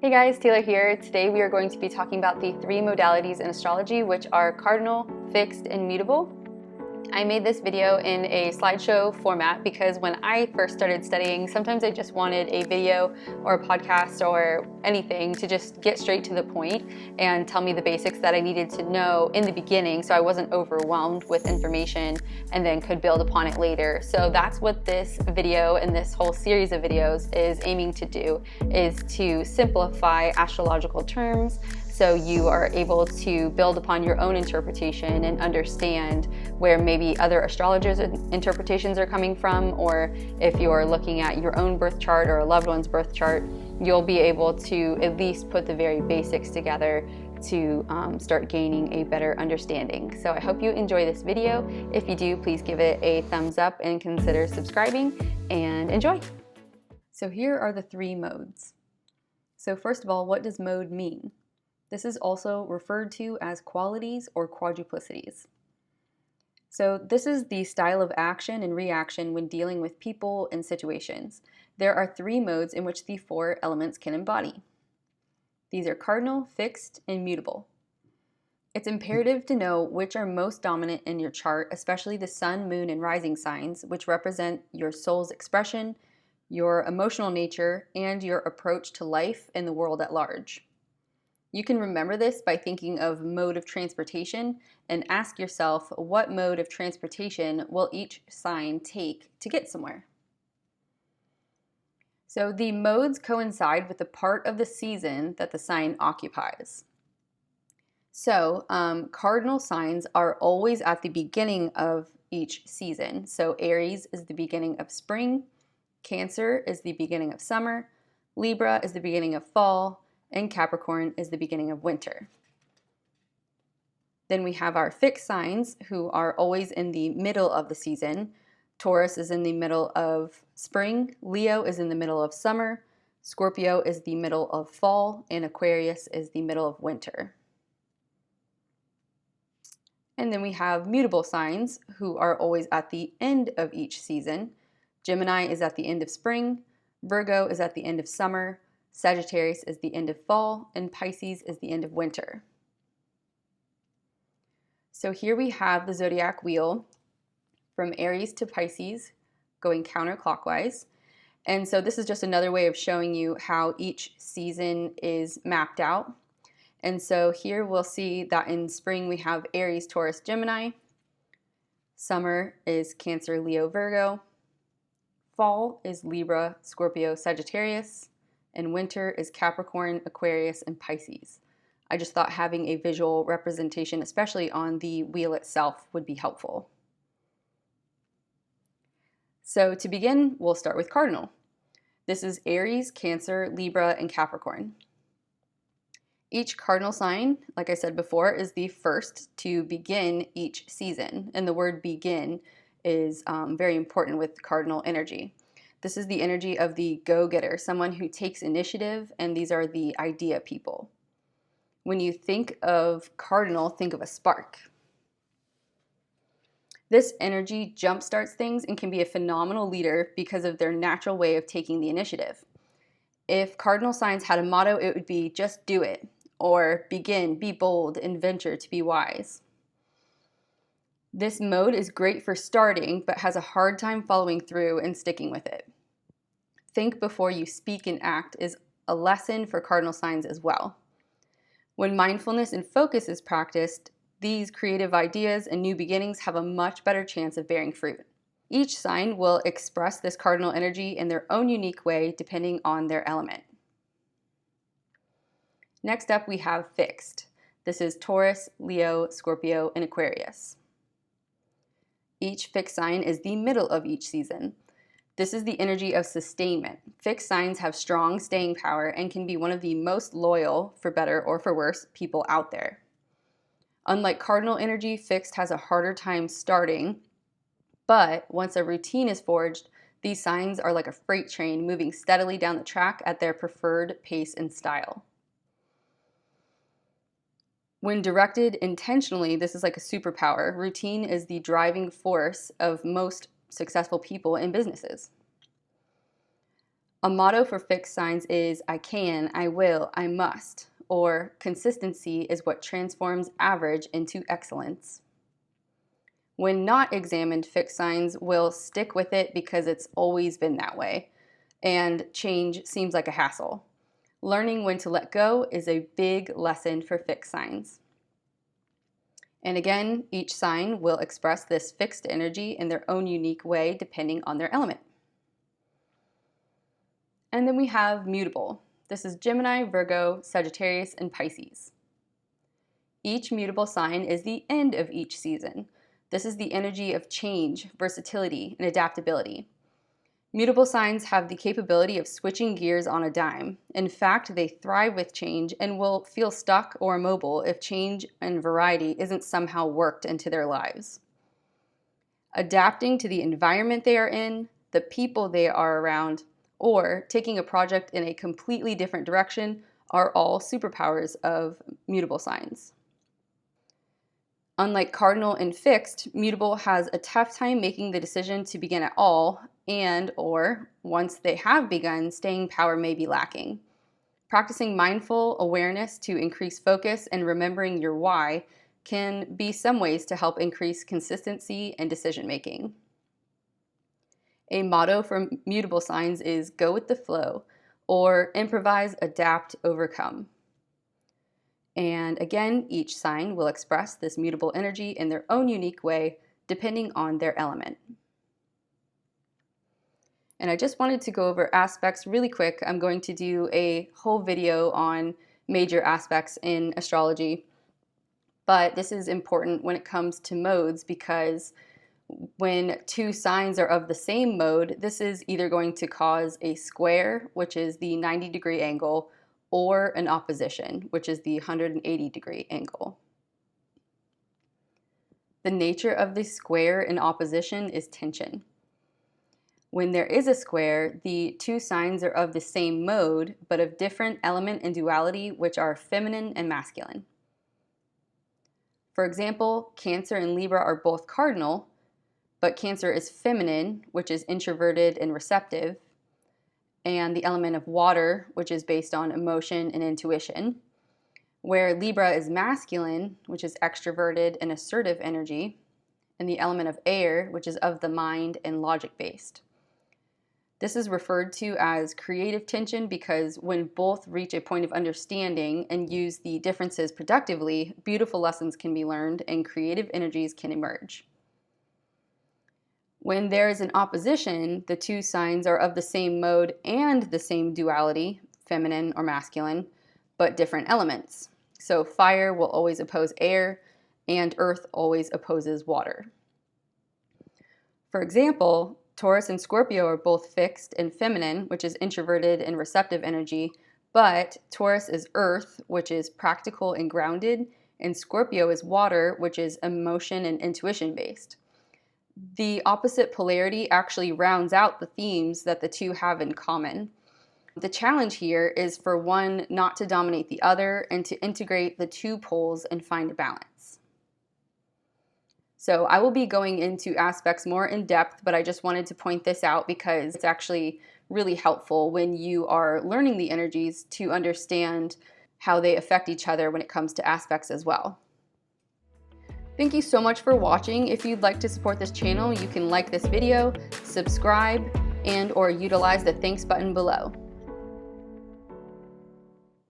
Hey guys, Taylor here. Today we are going to be talking about the three modalities in astrology, which are cardinal, fixed, and mutable. I made this video in a slideshow format because when I first started studying, sometimes I just wanted a video or a podcast or anything to just get straight to the point and tell me the basics that I needed to know in the beginning so I wasn't overwhelmed with information and then could build upon it later. So that's what this video and this whole series of videos is aiming to do, is to simplify astrological terms so you are able to build upon your own interpretation and understand where maybe other astrologers' interpretations are coming from, or if you're looking at your own birth chart or a loved one's birth chart, you'll be able to at least put the very basics together to start gaining a better understanding. So I hope you enjoy this video. If you do, please give it a thumbs up and consider subscribing, and enjoy. So here are the three modes. So first of all, what does mode mean? This is also referred to as qualities or quadruplicities. So this is the style of action and reaction when dealing with people and situations. There are three modes in which the four elements can embody. These are cardinal, fixed, and mutable. It's imperative to know which are most dominant in your chart, especially the sun, moon, and rising signs, which represent your soul's expression, your emotional nature, and your approach to life and the world at large. You can remember this by thinking of mode of transportation and ask yourself, what mode of transportation will each sign take to get somewhere? So the modes coincide with the part of the season that the sign occupies. So cardinal signs are always at the beginning of each season. So Aries is the beginning of spring, Cancer is the beginning of summer, Libra is the beginning of fall, and Capricorn is the beginning of winter. Then we have our fixed signs, who are always in the middle of the season. Taurus is in the middle of spring, Leo is in the middle of summer, Scorpio is the middle of fall, and Aquarius is the middle of winter. And then we have mutable signs, who are always at the end of each season. Gemini is at the end of spring, Virgo is at the end of summer, Sagittarius is the end of fall, and Pisces is the end of winter. So here we have the zodiac wheel from Aries to Pisces going counterclockwise. And so this is just another way of showing you how each season is mapped out. And so here we'll see that in spring we have Aries, Taurus, Gemini. Summer is Cancer, Leo, Virgo. Fall is Libra, Scorpio, Sagittarius. And winter is Capricorn, Aquarius, and Pisces. I just thought having a visual representation, especially on the wheel itself, would be helpful. So to begin, we'll start with cardinal. This is Aries, Cancer, Libra, and Capricorn. Each cardinal sign, like I said before, is the first to begin each season. And the word begin is very important with cardinal energy. This is the energy of the go-getter, someone who takes initiative, and these are the idea people. When you think of cardinal, think of a spark. This energy jumpstarts things and can be a phenomenal leader because of their natural way of taking the initiative. If cardinal signs had a motto, it would be just do it, or begin, be bold, and venture to be wise. This mode is great for starting, but has a hard time following through and sticking with it. Think before you speak and act is a lesson for cardinal signs as well. When mindfulness and focus is practiced, these creative ideas and new beginnings have a much better chance of bearing fruit. Each sign will express this cardinal energy in their own unique way depending on their element. Next up we have fixed. This is Taurus, Leo, Scorpio, and Aquarius. Each fixed sign is the middle of each season. This is the energy of sustainment. Fixed signs have strong staying power and can be one of the most loyal, for better or for worse, people out there. Unlike cardinal energy, fixed has a harder time starting, but once a routine is forged, these signs are like a freight train moving steadily down the track at their preferred pace and style. When directed intentionally, this is like a superpower. Routine is the driving force of most successful people and businesses. A motto for fixed signs is I can, I will, I must, or consistency is what transforms average into excellence. When not examined, fixed signs will stick with it because it's always been that way, and change seems like a hassle. Learning when to let go is a big lesson for fixed signs. And again, each sign will express this fixed energy in their own unique way depending on their element. And then we have mutable. This is Gemini, Virgo, Sagittarius, and Pisces. Each mutable sign is the end of each season. This is the energy of change, versatility, and adaptability. Mutable signs have the capability of switching gears on a dime. In fact, they thrive with change and will feel stuck or immobile if change and variety isn't somehow worked into their lives. Adapting to the environment they are in, the people they are around, or taking a project in a completely different direction are all superpowers of mutable signs. Unlike cardinal and fixed, mutable has a tough time making the decision to begin at all, and or once they have begun, staying power may be lacking. Practicing mindful awareness to increase focus and remembering your why can be some ways to help increase consistency and decision making. A motto for mutable signs is go with the flow, or improvise, adapt, overcome. And again, each sign will express this mutable energy in their own unique way, depending on their element. And I just wanted to go over aspects really quick. I'm going to do a whole video on major aspects in astrology, but this is important when it comes to modes because when two signs are of the same mode, this is either going to cause a square, which is the 90-degree angle, or an opposition, which is the 180-degree angle. The nature of the square in opposition is tension. When there is a square, the two signs are of the same mode, but of different element and duality, which are feminine and masculine. For example, Cancer and Libra are both cardinal, but Cancer is feminine, which is introverted and receptive, and the element of water, which is based on emotion and intuition, where Libra is masculine, which is extroverted and assertive energy, and the element of air, which is of the mind and logic-based. This is referred to as creative tension because when both reach a point of understanding and use the differences productively, beautiful lessons can be learned and creative energies can emerge. When there is an opposition, the two signs are of the same mode and the same duality, feminine or masculine, but different elements. So fire will always oppose air, and earth always opposes water. For example, Taurus and Scorpio are both fixed and feminine, which is introverted and receptive energy, but Taurus is earth, which is practical and grounded, and Scorpio is water, which is emotion and intuition based. The opposite polarity actually rounds out the themes that the two have in common. The challenge here is for one not to dominate the other and to integrate the two poles and find a balance. So I will be going into aspects more in depth, but I just wanted to point this out because it's actually really helpful when you are learning the energies to understand how they affect each other when it comes to aspects as well. Thank you so much for watching. If you'd like to support this channel, you can like this video, subscribe, and/or utilize the thanks button below.